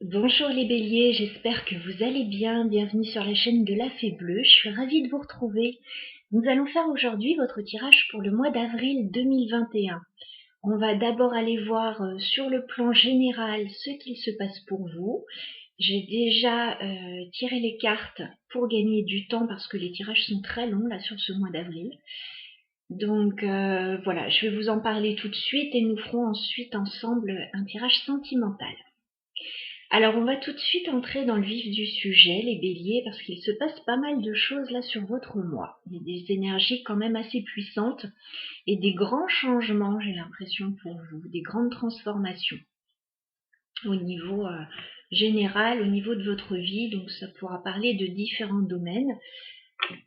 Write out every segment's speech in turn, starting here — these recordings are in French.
Bonjour les béliers, j'espère que vous allez bien. Bienvenue sur la chaîne de la Fée Bleue. Je suis ravie de vous retrouver. Nous allons faire aujourd'hui votre tirage pour le mois d'avril 2021. On va d'abord aller voir sur le plan général ce qu'il se passe pour vous. J'ai déjà tiré les cartes pour gagner du temps parce que les tirages sont très longs là sur ce mois d'avril. Donc voilà, je vais vous en parler tout de suite et nous ferons ensuite ensemble un tirage sentimental. Alors on va tout de suite entrer dans le vif du sujet, les béliers, parce qu'il se passe pas mal de choses là sur votre mois. Il y a des énergies quand même assez puissantes et des grands changements, j'ai l'impression pour vous, des grandes transformations au niveau général, au niveau de votre vie, donc ça pourra parler de différents domaines.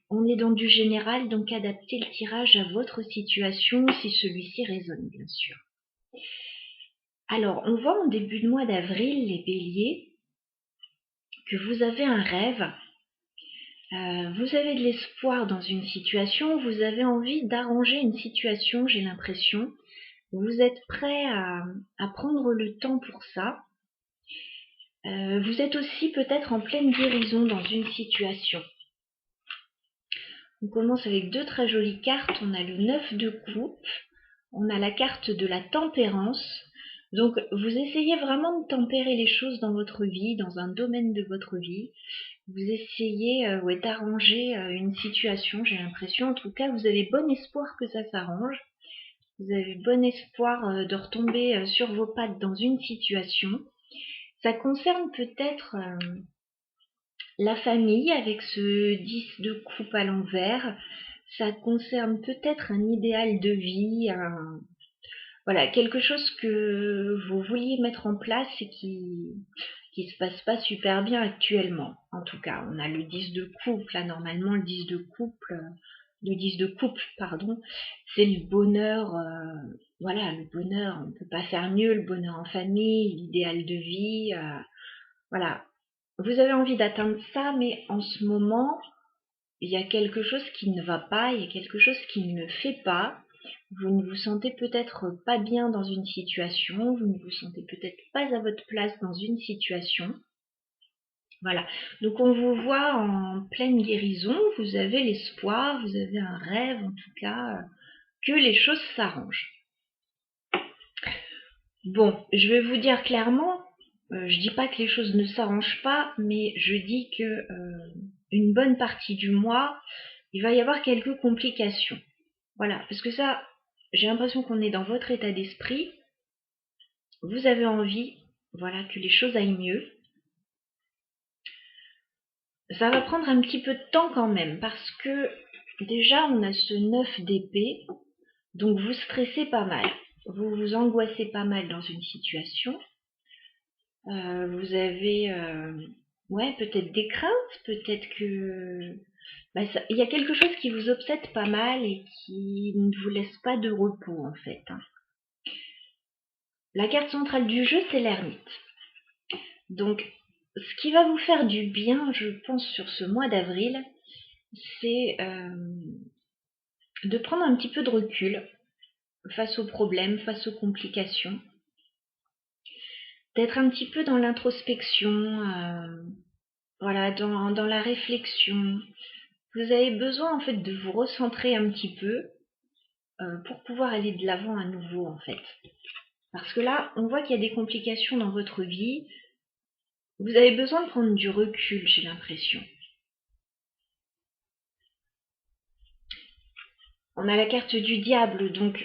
On est dans du général, donc adaptez le tirage à votre situation si celui-ci résonne bien sûr. Alors on voit en début de mois d'avril, les béliers, que vous avez un rêve. Vous avez de l'espoir dans une situation, vous avez envie d'arranger une situation, j'ai l'impression. Vous êtes prêt à prendre le temps pour ça. Vous êtes aussi peut-être en pleine guérison dans une situation. On commence avec deux très jolies cartes. On a le 9 de coupe, on a la carte de la tempérance. Donc vous essayez vraiment de tempérer les choses dans votre vie, dans un domaine de votre vie. Vous essayez d'arranger une situation, j'ai l'impression. En tout cas, vous avez bon espoir que ça s'arrange. Vous avez bon espoir de retomber sur vos pattes dans une situation. Ça concerne peut-être la famille avec ce 10 de coupe à l'envers. Ça concerne peut-être un idéal de vie, voilà, quelque chose que vous vouliez mettre en place et qui se passe pas super bien actuellement. En tout cas, on a le 10 de coupe, là, normalement, le 10 de couple, le 10 de coupe, pardon, c'est le bonheur, voilà, le bonheur, on peut pas faire mieux, le bonheur en famille, l'idéal de vie, voilà. Vous avez envie d'atteindre ça, mais en ce moment, il y a quelque chose qui ne va pas, il y a quelque chose qui ne fait pas. Vous ne vous sentez peut-être pas bien dans une situation, vous ne vous sentez peut-être pas à votre place dans une situation. Voilà, donc on vous voit en pleine guérison, vous avez l'espoir, vous avez un rêve en tout cas, que les choses s'arrangent. Bon, je vais vous dire clairement, je dis pas que les choses ne s'arrangent pas, mais je dis que une bonne partie du mois, il va y avoir quelques complications. Voilà, parce que ça, j'ai l'impression qu'on est dans votre état d'esprit. Vous avez envie, voilà, que les choses aillent mieux. Ça va prendre un petit peu de temps quand même, parce que déjà, on a ce 9 d'épée, donc vous stressez pas mal. Vous vous angoissez pas mal dans une situation. Vous avez, ouais, peut-être des craintes, peut-être que il y a quelque chose qui vous obsède pas mal et qui ne vous laisse pas de repos en fait. La carte centrale du jeu, c'est l'ermite. Donc, ce qui va vous faire du bien, je pense, sur ce mois d'avril, c'est de prendre un petit peu de recul face aux problèmes, face aux complications, d'être un petit peu dans l'introspection, voilà, dans la réflexion. Vous avez besoin en fait de vous recentrer un petit peu pour pouvoir aller de l'avant à nouveau en fait. Parce que là, on voit qu'il y a des complications dans votre vie. Vous avez besoin de prendre du recul, j'ai l'impression. On a la carte du diable, donc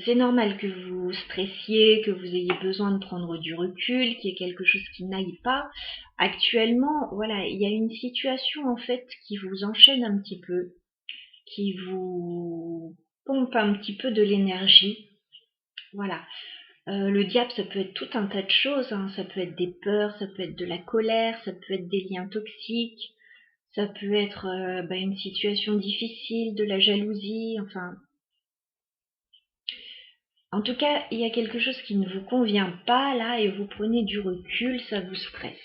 c'est normal que vous stressiez, que vous ayez besoin de prendre du recul, qu'il y ait quelque chose qui n'aille pas. Actuellement, voilà, il y a une situation en fait qui vous enchaîne un petit peu, qui vous pompe un petit peu de l'énergie. Voilà. Le diable, ça peut être tout un tas de choses, hein. Ça peut être des peurs, ça peut être de la colère, ça peut être des liens toxiques, ça peut être une situation difficile, de la jalousie, enfin. En tout cas, il y a quelque chose qui ne vous convient pas là et vous prenez du recul, ça vous stresse.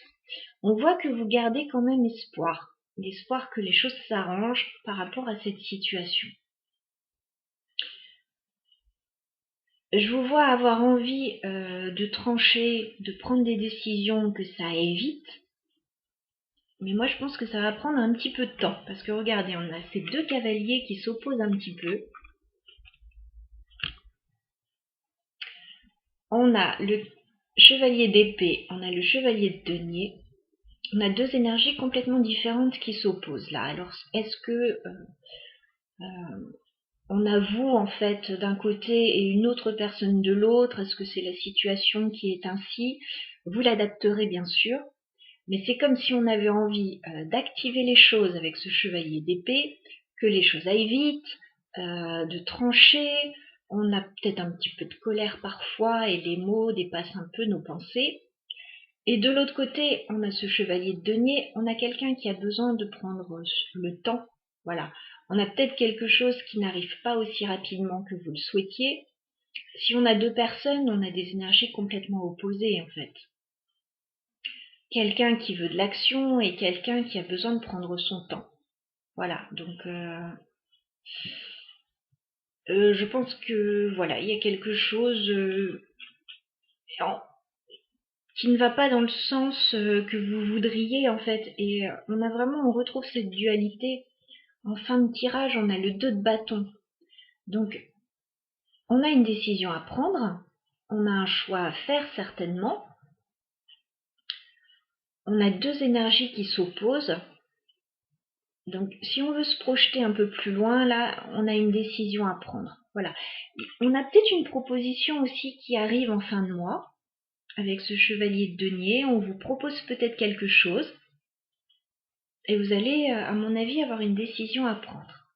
On voit que vous gardez quand même espoir, l'espoir que les choses s'arrangent par rapport à cette situation. Je vous vois avoir envie de trancher, de prendre des décisions, que ça aille vite. Mais moi, je pense que ça va prendre un petit peu de temps. Parce que regardez, on a ces deux cavaliers qui s'opposent un petit peu. On a le chevalier d'épée, on a le chevalier de denier. On a deux énergies complètement différentes qui s'opposent là. Alors, est-ce que on a vous en fait d'un côté et une autre personne de l'autre? Est-ce que c'est la situation qui est ainsi? Vous l'adapterez bien sûr. Mais c'est comme si on avait envie d'activer les choses avec ce chevalier d'épée, que les choses aillent vite, de trancher. On a peut-être un petit peu de colère parfois et les mots dépassent un peu nos pensées. Et de l'autre côté, on a ce chevalier de denier, on a quelqu'un qui a besoin de prendre le temps. Voilà. On a peut-être quelque chose qui n'arrive pas aussi rapidement que vous le souhaitiez. Si on a deux personnes, on a des énergies complètement opposées en fait. Quelqu'un qui veut de l'action et quelqu'un qui a besoin de prendre son temps. Voilà, donc je pense que voilà, il y a quelque chose qui ne va pas dans le sens que vous voudriez en fait. Et on retrouve cette dualité. En fin de tirage, on a le 2 de bâton. Donc, on a une décision à prendre, on a un choix à faire certainement. On a deux énergies qui s'opposent. Donc, si on veut se projeter un peu plus loin, là, on a une décision à prendre. Voilà. On a peut-être une proposition aussi qui arrive en fin de mois, avec ce chevalier de denier. On vous propose peut-être quelque chose, et vous allez, à mon avis, avoir une décision à prendre.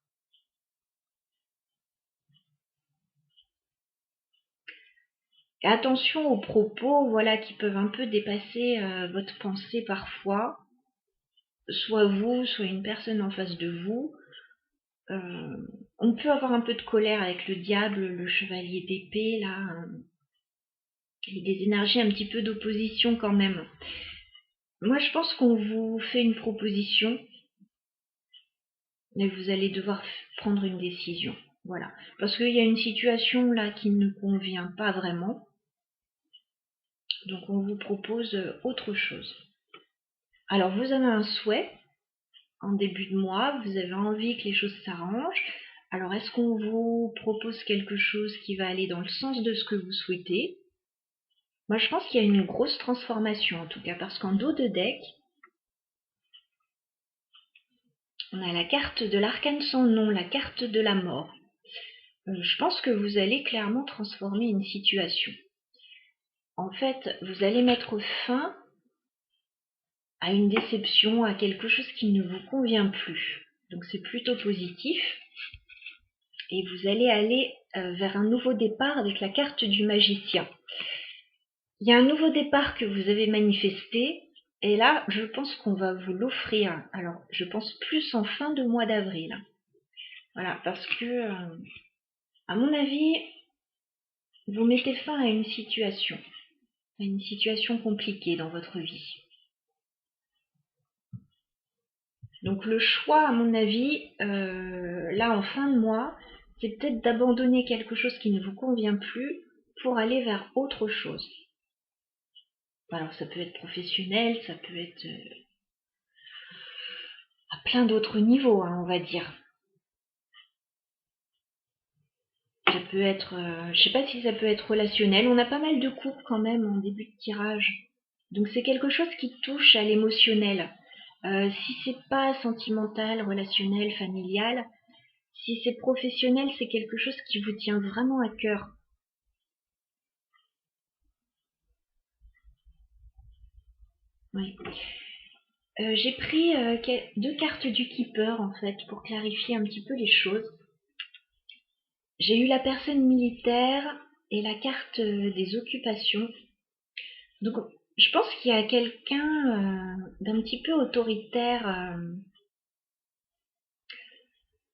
Et attention aux propos, voilà, qui peuvent un peu dépasser votre pensée parfois. Soit vous, soit une personne en face de vous. On peut avoir un peu de colère avec le diable, le chevalier d'épée, là. Il y a des énergies un petit peu d'opposition quand même. Moi, je pense qu'on vous fait une proposition, mais vous allez devoir prendre une décision. Voilà. Parce qu'il y a une situation là qui ne convient pas vraiment. Donc, on vous propose autre chose. Alors, vous avez un souhait en début de mois, vous avez envie que les choses s'arrangent. Alors, est-ce qu'on vous propose quelque chose qui va aller dans le sens de ce que vous souhaitez? Moi, je pense qu'il y a une grosse transformation, en tout cas, parce qu'en dos de deck, on a la carte de l'arcane sans nom, la carte de la mort. Je pense que vous allez clairement transformer une situation. En fait, vous allez mettre fin à une déception, à quelque chose qui ne vous convient plus. Donc c'est plutôt positif. Et vous allez aller vers un nouveau départ avec la carte du magicien. Il y a un nouveau départ que vous avez manifesté, et là, je pense qu'on va vous l'offrir. Alors, je pense plus en fin de mois d'avril. Voilà, parce que, à mon avis, vous mettez fin à une situation compliquée dans votre vie. Donc le choix, à mon avis, là en fin de mois, c'est peut-être d'abandonner quelque chose qui ne vous convient plus pour aller vers autre chose. Alors ça peut être professionnel, ça peut être à plein d'autres niveaux, hein, on va dire. Ça peut être, je sais pas si ça peut être relationnel. On a pas mal de couples quand même en début de tirage. Donc c'est quelque chose qui touche à l'émotionnel. Si c'est pas sentimental, relationnel, familial, si c'est professionnel, c'est quelque chose qui vous tient vraiment à cœur. Oui. J'ai pris deux cartes du Keeper en fait pour clarifier un petit peu les choses. J'ai eu la personne militaire et la carte des occupations. Donc je pense qu'il y a quelqu'un d'un petit peu autoritaire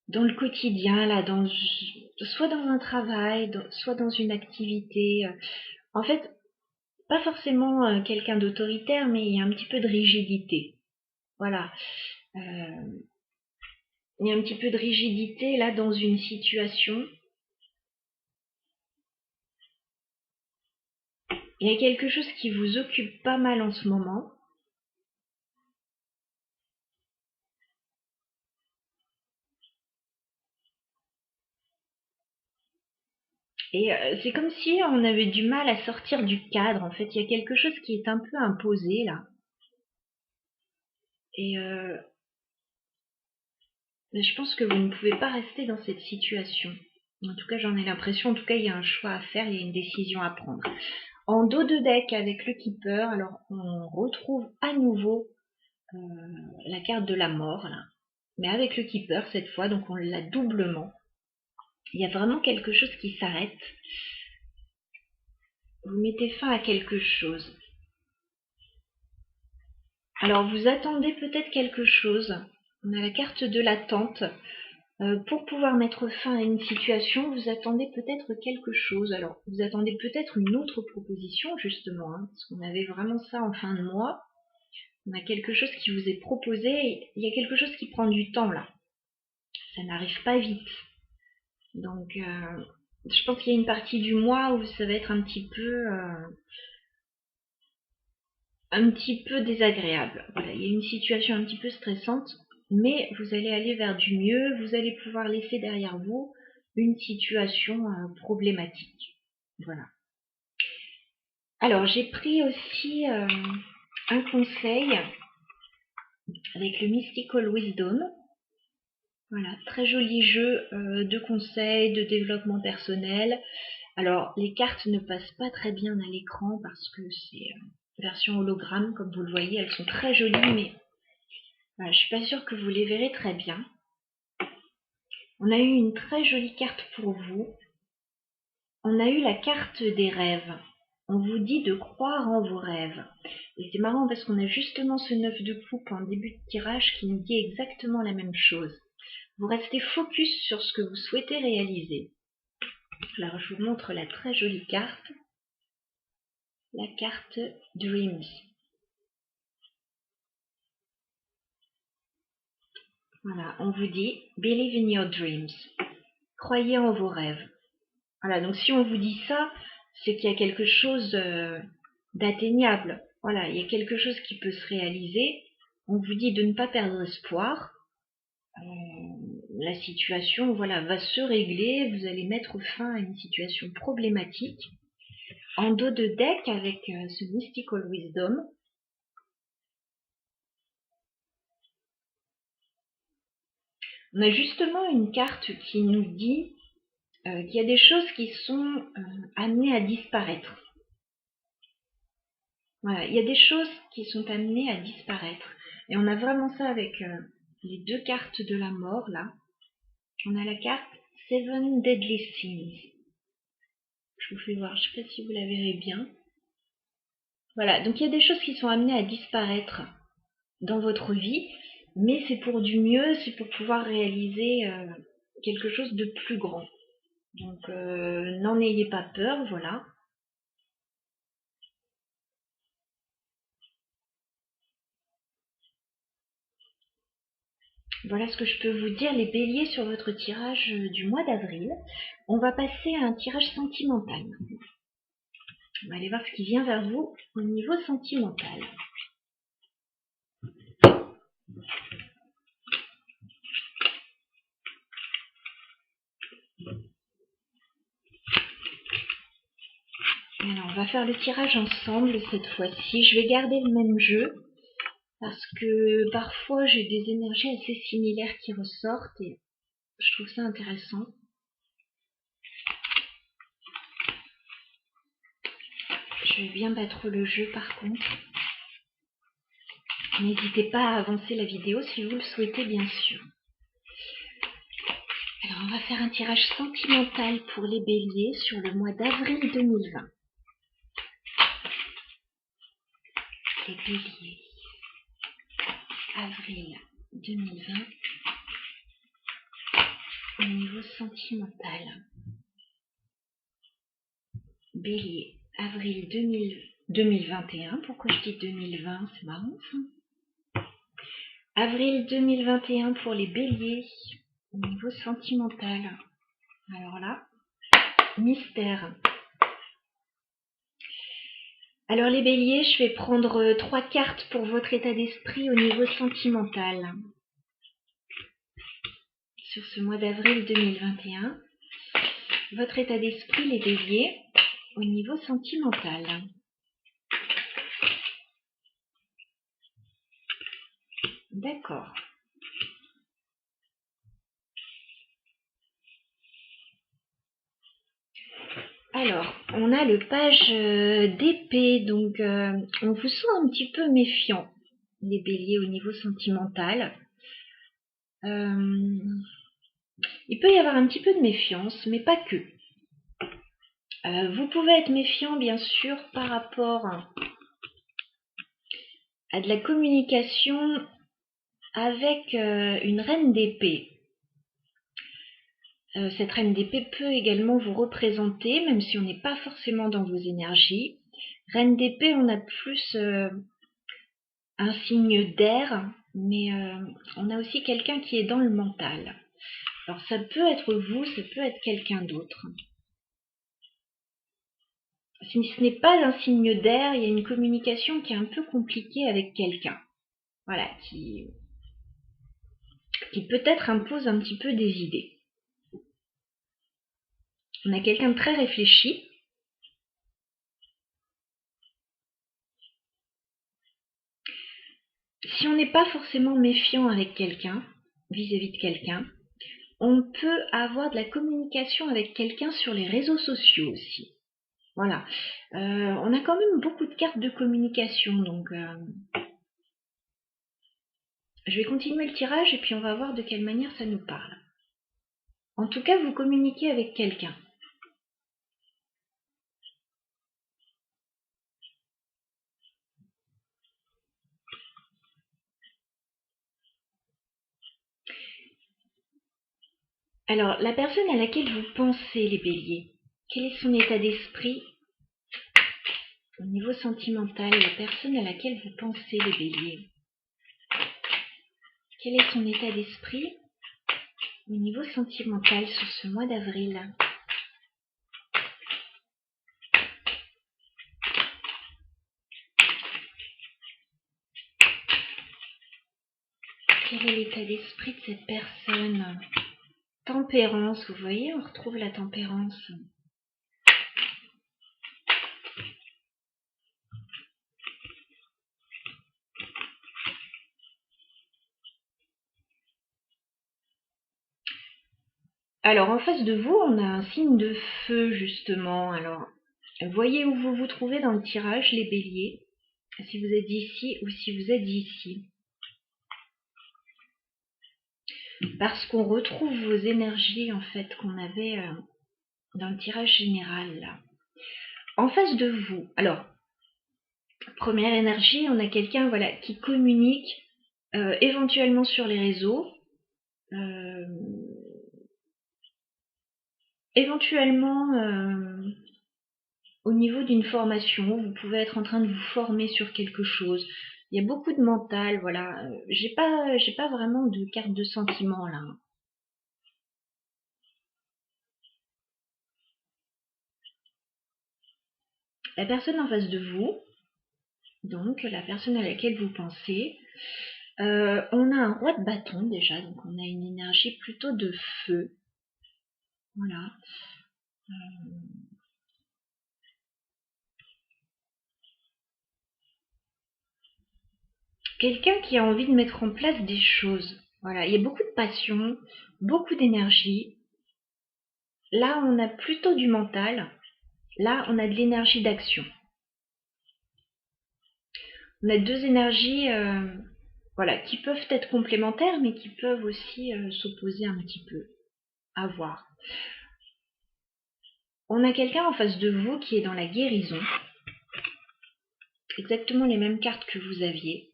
dans le quotidien, là, soit dans un travail, soit dans une activité. En fait, pas forcément quelqu'un d'autoritaire, mais il y a un petit peu de rigidité. Voilà. Il y a un petit peu de rigidité là dans une situation. Il y a quelque chose qui vous occupe pas mal en ce moment. Et c'est comme si on avait du mal à sortir du cadre. En fait, il y a quelque chose qui est un peu imposé là. Et je pense que vous ne pouvez pas rester dans cette situation. En tout cas, j'en ai l'impression. En tout cas, il y a un choix à faire, il y a une décision à prendre. En dos de deck avec le Keeper, alors on retrouve à nouveau la carte de la mort là. Mais avec le Keeper cette fois, donc on l'a doublement. Il y a vraiment quelque chose qui s'arrête. Vous mettez fin à quelque chose. Alors vous attendez peut-être quelque chose. On a la carte de l'attente. Pour pouvoir mettre fin à une situation, vous attendez peut-être quelque chose. Alors vous attendez peut-être une autre proposition justement, hein, parce qu'on avait vraiment ça en fin de mois. On a quelque chose qui vous est proposé. Il y a quelque chose qui prend du temps là. Ça n'arrive pas vite. Donc je pense qu'il y a une partie du mois où ça va être un petit peu désagréable. Voilà, il y a une situation un petit peu stressante, mais vous allez aller vers du mieux, vous allez pouvoir laisser derrière vous une situation problématique. Voilà. Alors, j'ai pris aussi un conseil avec le Mystical Wisdom. Voilà, très joli jeu de conseils, de développement personnel. Alors, les cartes ne passent pas très bien à l'écran parce que c'est version hologramme, comme vous le voyez, elles sont très jolies, mais voilà, je suis pas sûre que vous les verrez très bien. On a eu une très jolie carte pour vous. On a eu la carte des rêves. On vous dit de croire en vos rêves. Et c'est marrant parce qu'on a justement ce 9 de coupe en début de tirage qui nous dit exactement la même chose. Vous restez focus sur ce que vous souhaitez réaliser. Alors je vous montre la très jolie carte. La carte Dreams. Voilà, on vous dit Believe in your dreams. Croyez en vos rêves. Voilà, donc si on vous dit ça, c'est qu'il y a quelque chose d'atteignable. Voilà, il y a quelque chose qui peut se réaliser. On vous dit de ne pas perdre espoir. La situation, voilà, va se régler. Vous allez mettre fin à une situation problématique. En dos de deck, avec ce Mystical Wisdom, on a justement une carte qui nous dit qu'il y a des choses qui sont amenées à disparaître. Voilà, il y a des choses qui sont amenées à disparaître. Et on a vraiment ça avec les deux cartes de la mort, là. On a la carte Seven Deadly Sins. Je vous fais voir, je ne sais pas si vous la verrez bien. Voilà, donc il y a des choses qui sont amenées à disparaître dans votre vie, mais c'est pour du mieux, c'est pour pouvoir réaliser quelque chose de plus grand. Donc n'en ayez pas peur, voilà. Voilà ce que je peux vous dire, les béliers, sur votre tirage du mois d'avril. On va passer à un tirage sentimental. On va aller voir ce qui vient vers vous au niveau sentimental. Alors, on va faire le tirage ensemble cette fois-ci. Je vais garder le même jeu parce que parfois j'ai des énergies assez similaires qui ressortent et je trouve ça intéressant. Je vais bien battre le jeu par contre. N'hésitez pas à avancer la vidéo si vous le souhaitez, bien sûr. Alors, on va faire un tirage sentimental pour les béliers sur le mois d'avril 2020. Les béliers. Avril 2020. Au niveau sentimental. Bélier. Avril 2021. Pourquoi je dis 2020? C'est marrant ça. Avril 2021 pour les béliers. Au niveau sentimental. Alors là, mystère. Alors les béliers, je vais prendre 3 cartes pour votre état d'esprit au niveau sentimental. Sur ce mois d'avril 2021, votre état d'esprit, les béliers, au niveau sentimental. D'accord. Alors, on a le page d'épée, donc on vous sent un petit peu méfiant, les béliers, au niveau sentimental. Il peut y avoir un petit peu de méfiance, mais pas que. Vous pouvez être méfiant, bien sûr, par rapport à de la communication avec une reine d'épée. Cette reine d'épée peut également vous représenter, même si on n'est pas forcément dans vos énergies. Reine d'épée, on a plus un signe d'air, mais on a aussi quelqu'un qui est dans le mental. Alors ça peut être vous, ça peut être quelqu'un d'autre. Si ce n'est pas un signe d'air, il y a une communication qui est un peu compliquée avec quelqu'un. Voilà, qui peut-être impose un petit peu des idées. On a quelqu'un de très réfléchi. Si on n'est pas forcément méfiant avec quelqu'un, vis-à-vis de quelqu'un, on peut avoir de la communication avec quelqu'un sur les réseaux sociaux aussi. Voilà. On a quand même beaucoup de cartes de communication, donc je vais continuer le tirage et puis on va voir de quelle manière ça nous parle. En tout cas, vous communiquez avec quelqu'un. Alors, la personne à laquelle vous pensez, les béliers, quel est son état d'esprit au niveau sentimental? La personne à laquelle vous pensez, les béliers, quel est son état d'esprit au niveau sentimental sur ce mois d'avril? Quel est l'état d'esprit de cette personne? Tempérance, vous voyez, on retrouve la tempérance. Alors, en face de vous, on a un signe de feu, justement. Alors, voyez où vous vous trouvez dans le tirage, les béliers. Si vous êtes ici ou si vous êtes ici. Parce qu'on retrouve vos énergies, en fait, qu'on avait dans le tirage général, là. En face de vous, alors, première énergie, on a quelqu'un, voilà, qui communique éventuellement sur les réseaux. Éventuellement, au niveau d'une formation, vous pouvez être en train de vous former sur quelque chose. Il y a beaucoup de mental, voilà. J'ai pas vraiment de carte de sentiment là. La personne en face de vous, donc la personne à laquelle vous pensez, on a un roi de bâton déjà, donc on a une énergie plutôt de feu. Voilà. Quelqu'un qui a envie de mettre en place des choses. Voilà, il y a beaucoup de passion, beaucoup d'énergie. Là, on a plutôt du mental. Là, on a de l'énergie d'action. On a deux énergies voilà, qui peuvent être complémentaires, mais qui peuvent aussi s'opposer un petit peu. À voir. On a quelqu'un en face de vous qui est dans la guérison. Exactement les mêmes cartes que vous aviez.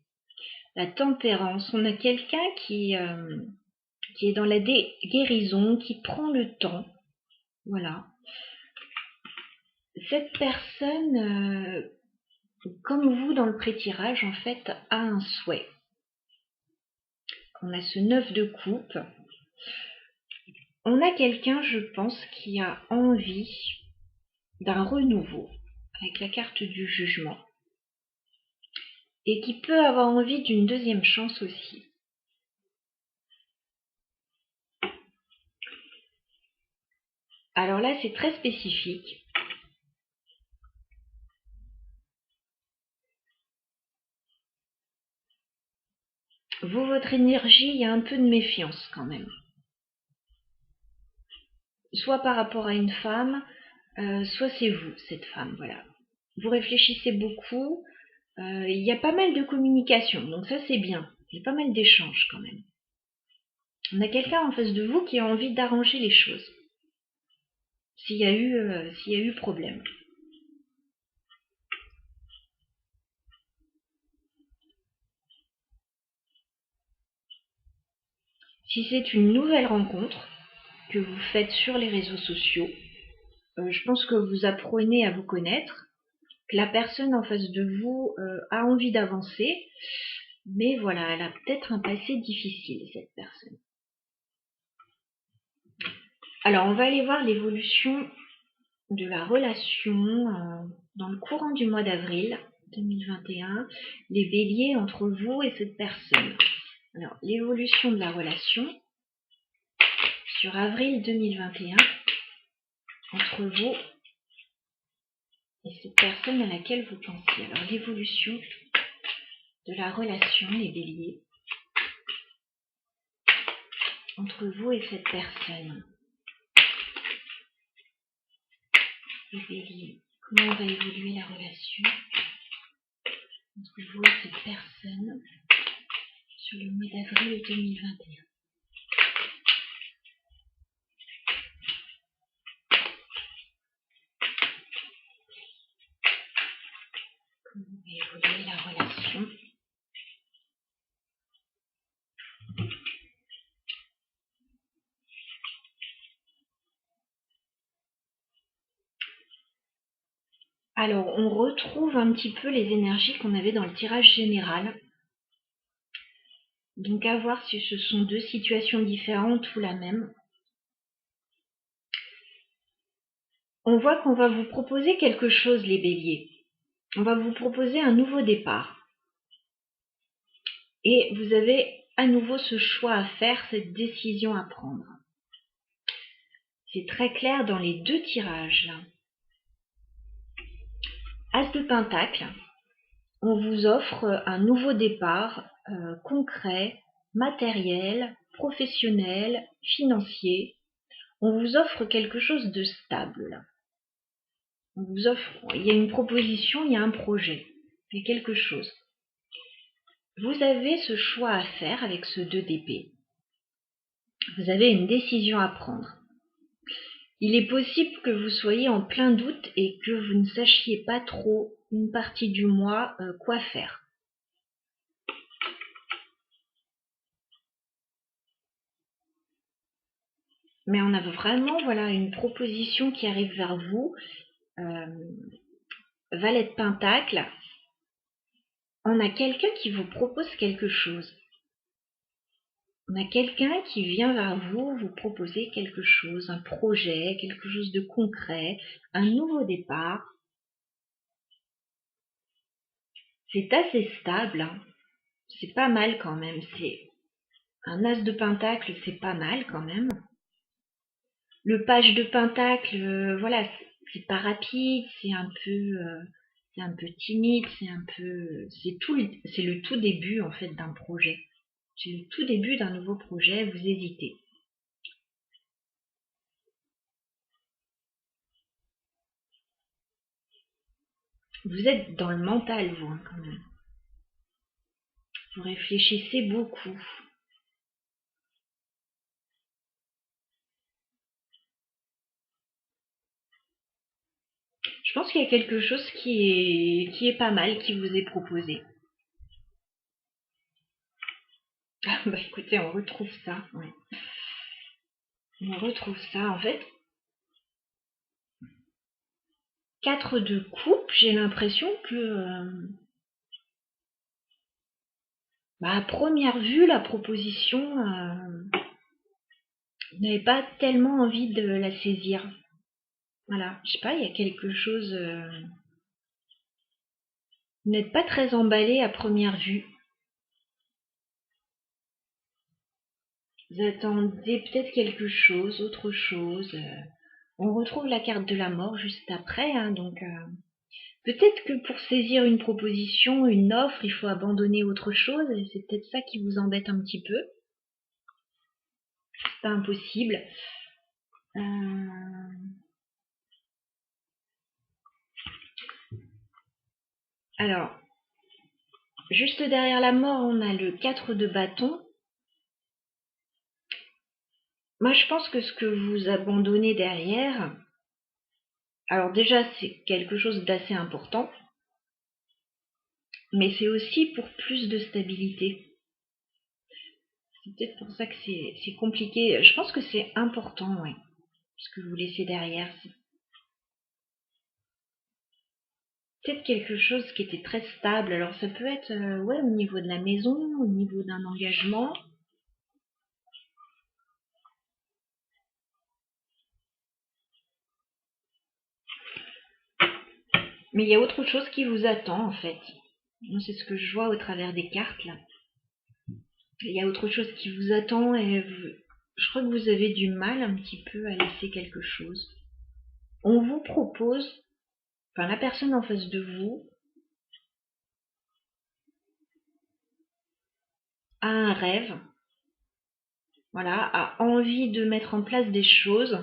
La tempérance. On a quelqu'un qui est dans la guérison, qui prend le temps. Voilà. Cette personne, comme vous dans le pré-tirage, en fait, a un souhait. On a ce 9 de coupe. On a quelqu'un, je pense, qui a envie d'un renouveau avec la carte du jugement. et qui peut avoir envie d'une deuxième chance aussi. Alors là, c'est très spécifique. Vous, votre énergie, il y a un peu de méfiance quand même. Soit par rapport à une femme, soit c'est vous, cette femme, voilà. Vous réfléchissez beaucoup, il y a pas mal de communication, donc ça c'est bien. Il y a pas mal d'échanges quand même. On a quelqu'un en face de vous qui a envie d'arranger les choses. S'il y a eu problème. Si c'est une nouvelle rencontre que vous faites sur les réseaux sociaux, je pense que vous apprenez à vous connaître, que la personne en face de vous a envie d'avancer, mais voilà, elle a peut-être un passé difficile, cette personne. Alors, on va aller voir l'évolution de la relation dans le courant du mois d'avril 2021, les béliers entre vous et cette personne. Alors, l'évolution de la relation sur avril 2021 entre vous et cette personne à laquelle vous pensez. Alors, l'évolution de la relation, les béliers, entre vous et cette personne. Les béliers, comment va évoluer la relation entre vous et cette personne sur le mois d'avril 2021. Comment va évoluer la relation? Alors, on retrouve un petit peu les énergies qu'on avait dans le tirage général. Donc, à voir si ce sont deux situations différentes ou la même. On voit qu'on va vous proposer quelque chose, les béliers. On va vous proposer un nouveau départ. Et vous avez à nouveau ce choix à faire, cette décision à prendre. C'est très clair dans les deux tirages. As de Pentacle, on vous offre un nouveau départ concret, matériel, professionnel, financier. On vous offre quelque chose de stable là. On vous offre, il y a une proposition, il y a un projet, il y a quelque chose. Vous avez ce choix à faire avec ce 2 d'épée. Vous avez une décision à prendre. Il est possible que vous soyez en plein doute et que vous ne sachiez pas trop une partie du mois quoi faire. Mais on a vraiment voilà, une proposition qui arrive vers vous. Valet de Pentacle. On a quelqu'un qui vous propose quelque chose. On a quelqu'un qui vient vers vous, vous proposer quelque chose, un projet, quelque chose de concret, un nouveau départ. C'est assez stable, hein. C'est pas mal quand même. C'est un as de pentacle, c'est pas mal quand même. Le page de pentacle, voilà, c'est pas rapide, c'est un peu timide, c'est le tout début en fait d'un projet. C'est le tout début d'un nouveau projet, vous hésitez. Vous êtes dans le mental, vous, hein, quand même. Vous réfléchissez beaucoup. Je pense qu'il y a quelque chose qui est pas mal, qui vous est proposé. Ah, bah écoutez, on retrouve ça. Ouais. On retrouve ça, en fait. 4 de coupe, j'ai l'impression que à première vue, la proposition, vous n'avez pas tellement envie de la saisir. Voilà, je sais pas, il y a quelque chose. Vous n'êtes pas très emballé à première vue. Vous attendez peut-être quelque chose, autre chose. On retrouve la carte de la mort juste après, hein, donc peut-être que pour saisir une proposition, une offre, il faut abandonner autre chose, et c'est peut-être ça qui vous embête un petit peu. C'est pas impossible. Alors, juste derrière la mort, on a le 4 de bâton. Moi, je pense que ce que vous abandonnez derrière, alors déjà, c'est quelque chose d'assez important, mais c'est aussi pour plus de stabilité. C'est peut-être pour ça que c'est compliqué. Je pense que c'est important, ouais, ce que vous laissez derrière. C'est peut-être quelque chose qui était très stable. Alors ça peut être ouais, au niveau de la maison, au niveau d'un engagement. Mais il y a autre chose qui vous attend en fait. C'est ce que je vois au travers des cartes là. Il y a autre chose qui vous attend et je crois que vous avez du mal un petit peu à laisser quelque chose. On vous propose, enfin la personne en face de vous a un rêve, voilà, a envie de mettre en place des choses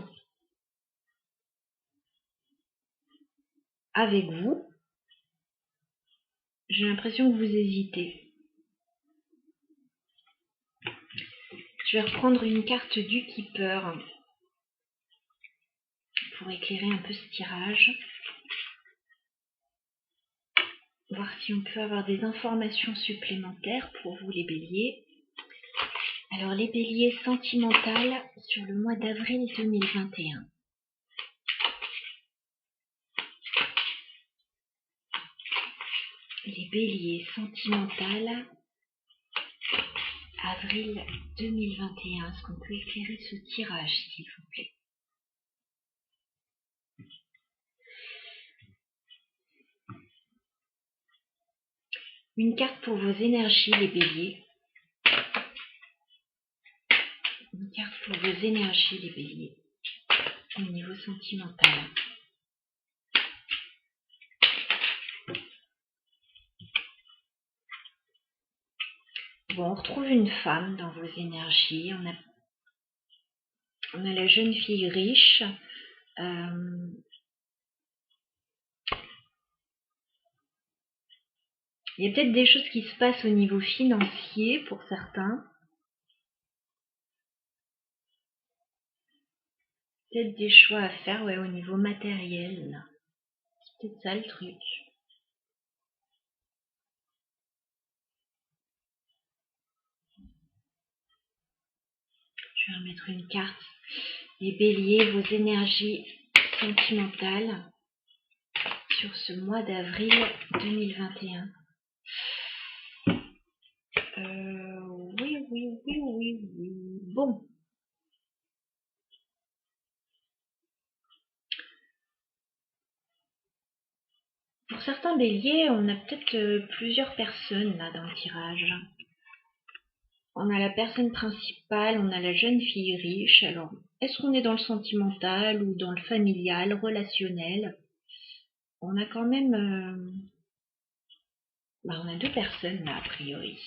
avec vous. J'ai l'impression que vous hésitez. Je vais reprendre une carte du Keeper pour éclairer un peu ce tirage. Voir si on peut avoir des informations supplémentaires pour vous les béliers. Alors les béliers sentimentales sur le mois d'avril 2021. Les béliers sentimentales, avril 2021. Est-ce qu'on peut éclairer ce tirage, s'il vous plaît? Une carte pour vos énergies, les béliers. Une carte pour vos énergies, les béliers, au niveau sentimental. Bon, on retrouve une femme dans vos énergies. On a la jeune fille riche. Il y a peut-être des choses qui se passent au niveau financier pour certains. Peut-être des choix à faire, ouais, au niveau matériel. C'est peut-être ça le truc. Je vais remettre une carte. Les béliers, vos énergies sentimentales sur ce mois d'avril 2021. Oui. Bon. Pour certains béliers, on a peut-être plusieurs personnes là dans le tirage. On a la personne principale, on a la jeune fille riche. Alors, est-ce qu'on est dans le sentimental ou dans le familial, relationnel? On a quand même... on a deux personnes là, a priori.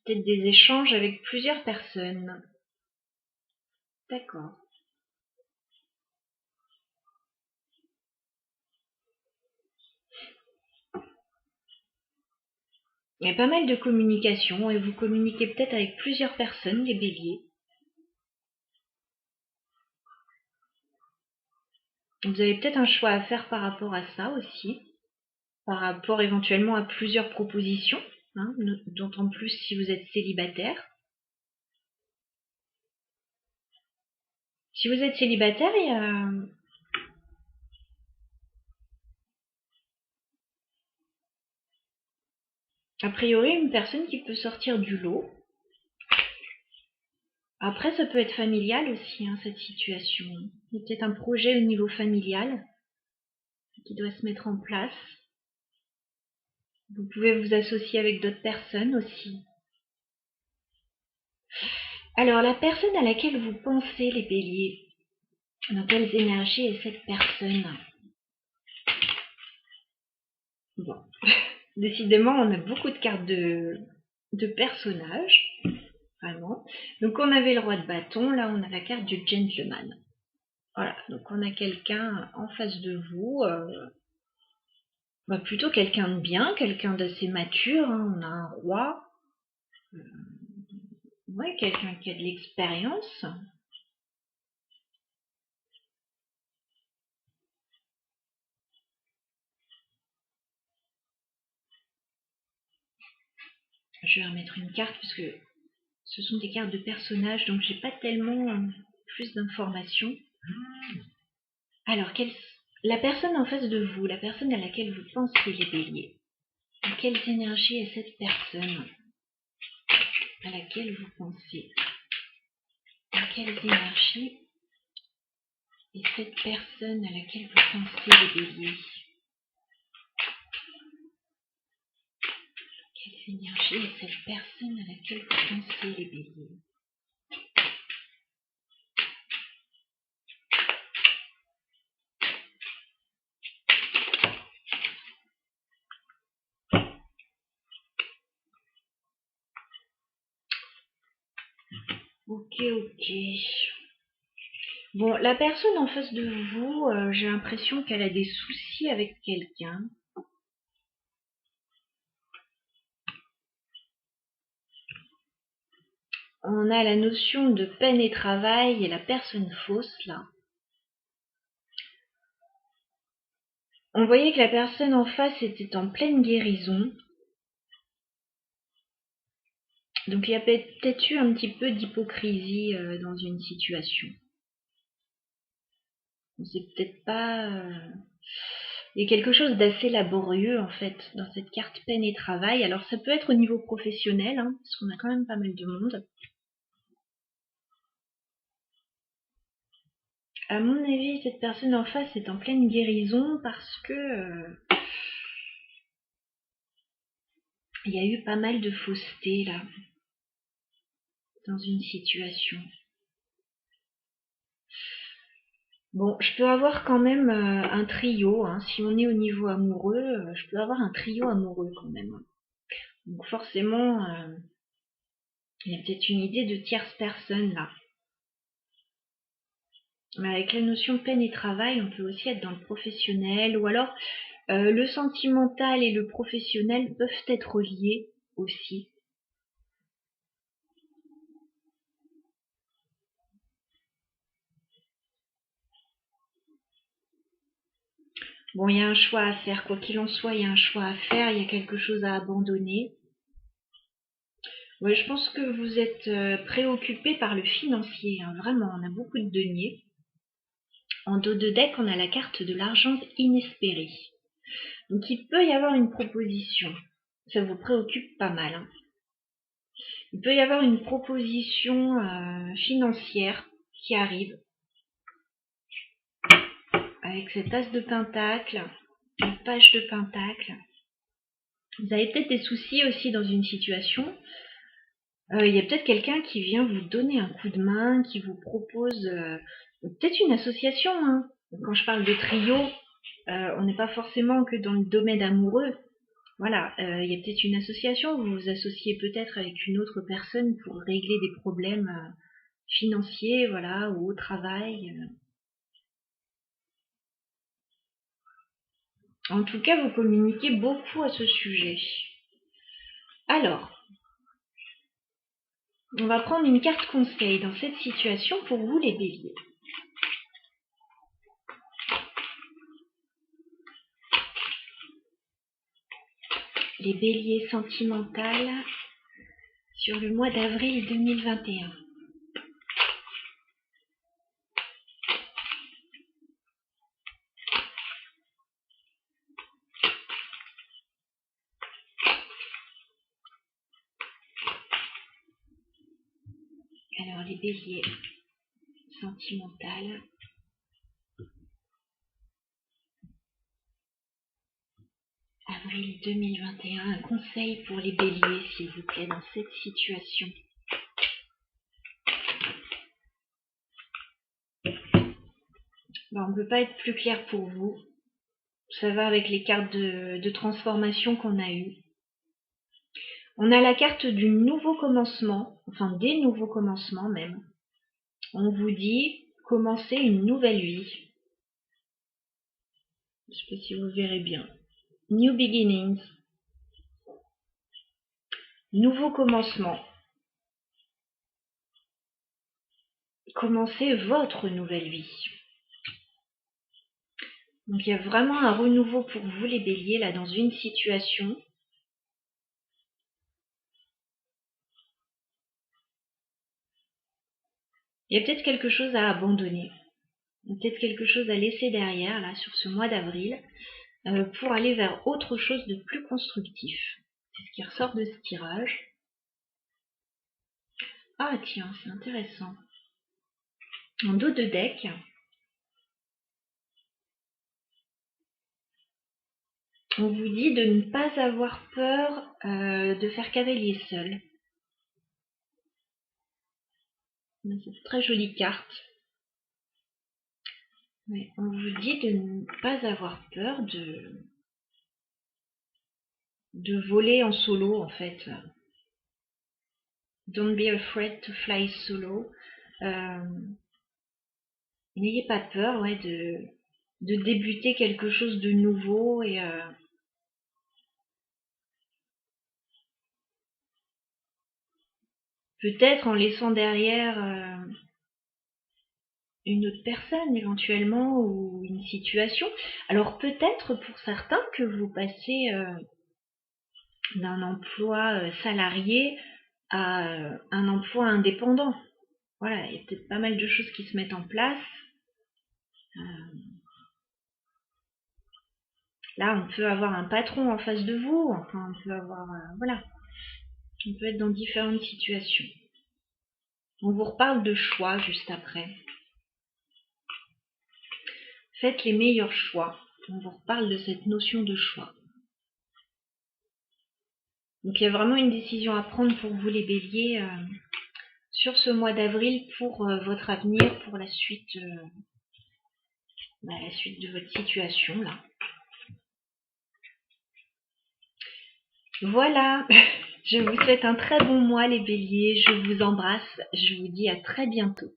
Peut-être des échanges avec plusieurs personnes. D'accord. Il y a pas mal de communication et vous communiquez peut-être avec plusieurs personnes, les béliers. Vous avez peut-être un choix à faire par rapport à ça aussi. Par rapport éventuellement à plusieurs propositions, hein, d'autant plus si vous êtes célibataire. Si vous êtes célibataire, il y a a priori une personne qui peut sortir du lot. Après, ça peut être familial aussi, hein, cette situation. Il y a peut-être un projet au niveau familial qui doit se mettre en place. Vous pouvez vous associer avec d'autres personnes aussi. Alors, la personne à laquelle vous pensez, les béliers, dans quelles énergies est cette personne? Bon, décidément, on a beaucoup de cartes de personnages, vraiment. Donc, on avait le roi de bâton, là, on a la carte du gentleman. Voilà, donc on a quelqu'un en face de vous, plutôt quelqu'un de bien, quelqu'un d'assez mature, hein. On a un roi, ouais, quelqu'un qui a de l'expérience. Je vais remettre une carte parce que ce sont des cartes de personnages, donc j'ai pas tellement plus d'informations. Alors, la personne en face de vous, la personne à laquelle vous pensez, les béliers, dans quelles énergies est cette personne à laquelle vous pensez? Dans quelles énergies est cette personne à laquelle vous pensez, les béliers? Quelles énergies est cette personne à laquelle vous pensez, les béliers? Ok, ok. Bon, la personne en face de vous, j'ai l'impression qu'elle a des soucis avec quelqu'un. On a la notion de peine et travail et la personne fausse, là. On voyait que la personne en face était en pleine guérison. Donc il y a peut-être eu un petit peu d'hypocrisie dans une situation. On sait peut-être pas... Il y a quelque chose d'assez laborieux en fait dans cette carte peine et travail. Alors ça peut être au niveau professionnel, hein, parce qu'on a quand même pas mal de monde. À mon avis, cette personne en face est en pleine guérison parce que il y a eu pas mal de fausseté là dans une situation. Bon, je peux avoir quand même un trio, hein. Si on est au niveau amoureux, je peux avoir un trio amoureux quand même. Donc forcément, il y a peut-être une idée de tierce personne là. Mais avec la notion peine et travail, on peut aussi être dans le professionnel, ou alors le sentimental et le professionnel peuvent être liés aussi. Bon, il y a un choix à faire, quoi qu'il en soit, il y a un choix à faire, il y a quelque chose à abandonner. Ouais, je pense que vous êtes préoccupé par le financier, hein, vraiment, on a beaucoup de deniers. En dos de deck, on a la carte de l'argent inespéré. Donc il peut y avoir une proposition. Ça vous préoccupe pas mal, hein. Il peut y avoir une proposition financière qui arrive avec cette as de pentacle, une page de pentacle. Vous avez peut-être des soucis aussi dans une situation. Il y a peut-être quelqu'un qui vient vous donner un coup de main, qui vous propose peut-être une association, hein. Quand je parle de trio, on n'est pas forcément que dans le domaine amoureux. Voilà, il y a peut-être une association, vous vous associez peut-être avec une autre personne pour régler des problèmes financiers, voilà, ou au travail. En tout cas, vous communiquez beaucoup à ce sujet. Alors, on va prendre une carte conseil dans cette situation pour vous les béliers. Les béliers sentimentales sur le mois d'avril 2021. Alors, les béliers sentimentales. Avril d'avril 2021, un conseil pour les béliers, s'il vous plaît, dans cette situation. On ne peut pas être plus clair pour vous. Ça va avec les cartes de transformation qu'on a eues. On a la carte du nouveau commencement, enfin des nouveaux commencements même. On vous dit commencer une nouvelle vie. Je ne sais pas si vous verrez bien. New beginnings. Nouveau commencement. Commencez votre nouvelle vie. Donc il y a vraiment un renouveau pour vous les béliers là dans une situation. Il y a peut-être quelque chose à abandonner. Il y a peut-être quelque chose à laisser derrière là sur ce mois d'avril pour aller vers autre chose de plus constructif. C'est ce qui ressort de ce tirage. Ah tiens, c'est intéressant. En dos de deck, on vous dit de ne pas avoir peur de faire cavalier seul. C'est une très jolie carte. Mais on vous dit de ne pas avoir peur de voler en solo en fait. Don't be afraid to fly solo. N'ayez pas peur de débuter quelque chose de nouveau et peut-être en laissant derrière une autre personne éventuellement ou une situation. Alors peut-être pour certains que vous passez d'un emploi salarié à un emploi indépendant. Voilà, il y a peut-être pas mal de choses qui se mettent en place. Là, on peut avoir un patron en face de vous, enfin, on peut avoir, voilà, on peut être dans différentes situations. On vous reparle de choix juste après. Faites les meilleurs choix. On vous reparle de cette notion de choix. Donc, il y a vraiment une décision à prendre pour vous, les béliers, sur ce mois d'avril pour votre avenir, pour la suite de votre situation, là. Voilà, je vous souhaite un très bon mois les béliers, je vous embrasse, je vous dis à très bientôt.